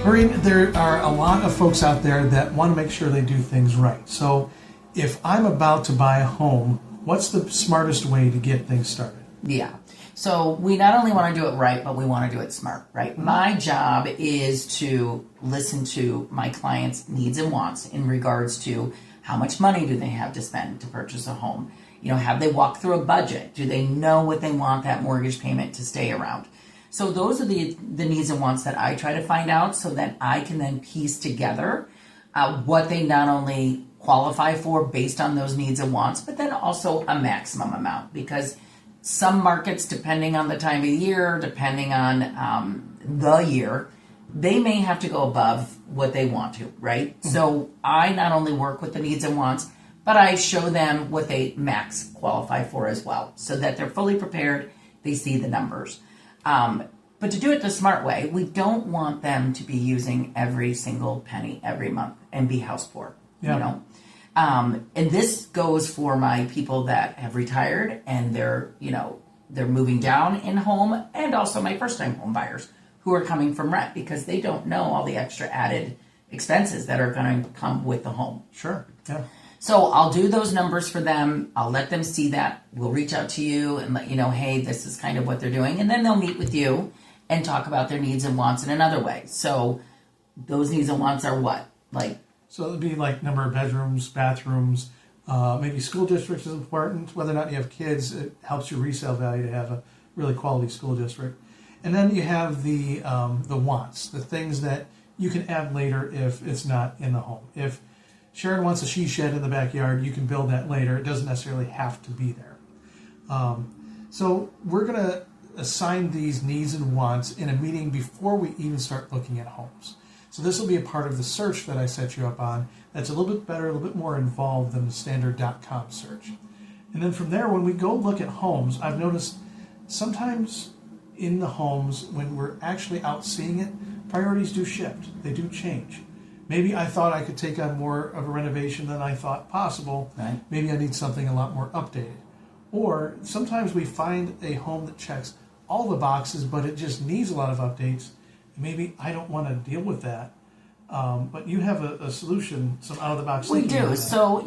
Maureen, there are a lot of folks out there that want to make sure they do things right. So if I'm about to buy a home, what's the smartest way to get things started? Yeah. So we not only want to do it right, but we want to do it smart, right? Mm-hmm. My job is to listen to my clients' needs and wants in regards to how much money do they have to spend to purchase a home? You know, have they walked through a budget? Do they know what they want that mortgage payment to stay around? So those are the needs and wants that I try to find out so that I can then piece together what they not only qualify for based on those needs and wants, but then also a maximum amount, because some markets, depending on the time of year, depending on the year, they may have to go above what they want to, right? Mm-hmm. So I not only work with the needs and wants, but I show them what they max qualify for as well, so that they're fully prepared, they see the numbers. But to do it the smart way, we don't want them to be using every single penny every month and be house poor, you know? And this goes for my people that have retired and they're moving down in home, and also my first-time home buyers who are coming from rent because they don't know all the extra added expenses that are going to come with the home. Sure. Yeah. So I'll do those numbers for them. I'll let them see that. We'll reach out to you and let you know, hey, this is kind of what they're doing. And then they'll meet with you and talk about their needs and wants in another way. So those needs and wants are what? So it'd be like number of bedrooms, bathrooms, maybe school districts is important. Whether or not you have kids, it helps your resale value to have a really quality school district. And then you have the wants, the things that you can add later if it's not in the home. If Sharon wants a she shed in the backyard, you can build that later. It doesn't necessarily have to be there. So we're going to assign these needs and wants in a meeting before we even start looking at homes. So this will be a part of the search that I set you up on that's a little bit better, a little bit more involved than the standard .com search. And then from there, when we go look at homes, I've noticed sometimes in the homes, when we're actually out seeing it, priorities do shift. They do change. Maybe I thought I could take on more of a renovation than I thought possible. Right. Maybe I need something a lot more updated. Or sometimes we find a home that checks all the boxes, but it just needs a lot of updates. Maybe I don't want to deal with that. But you have a solution, some out-of-the-box We thinking. do. So,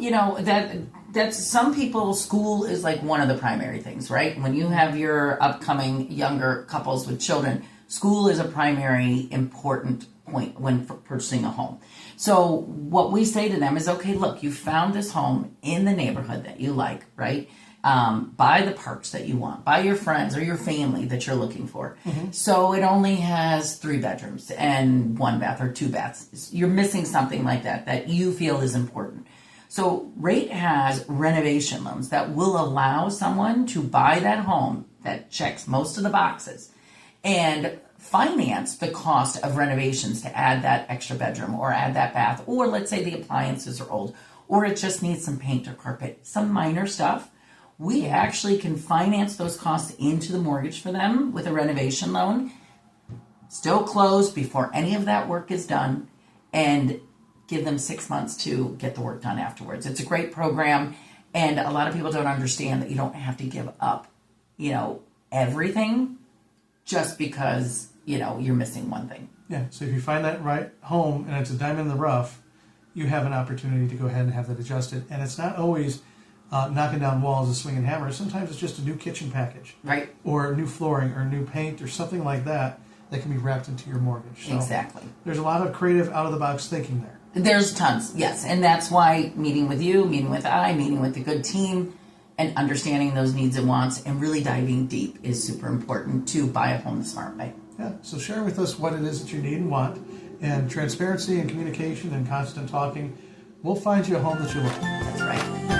that's some people, school is like one of the primary things, right? When you have your upcoming younger couples with children, school is a primary important point when purchasing a home. So what we say to them is, okay, look, you found this home in the neighborhood that you like, right? Buy the parks that you want, buy your friends or your family that you're looking for. Mm-hmm. So it only has 3 bedrooms and 1 bath or 2 baths. You're missing something like that you feel is important. So Rate has renovation loans that will allow someone to buy that home that checks most of the boxes and finance the cost of renovations to add that extra bedroom or add that bath, or let's say the appliances are old, or it just needs some paint or carpet, some minor stuff. We actually can finance those costs into the mortgage for them with a renovation loan, still close before any of that work is done, and give them 6 months to get the work done afterwards. It's a great program, and a lot of people don't understand that you don't have to give up, everything just because, you're missing one thing. Yeah, so if you find that right home and it's a diamond in the rough, you have an opportunity to go ahead and have that adjusted. And it's not always knocking down walls and swinging hammers. Sometimes it's just a new kitchen package. Right. Or new flooring or new paint or something like that can be wrapped into your mortgage. So exactly. There's a lot of creative out-of-the-box thinking there. There's tons, yes. And that's why meeting with you, meeting with meeting with a good team, and understanding those needs and wants and really diving deep is super important to buy a home the smart way. Yeah, so share with us what it is that you need and want. And transparency and communication and constant talking will find you a home that you love. That's right.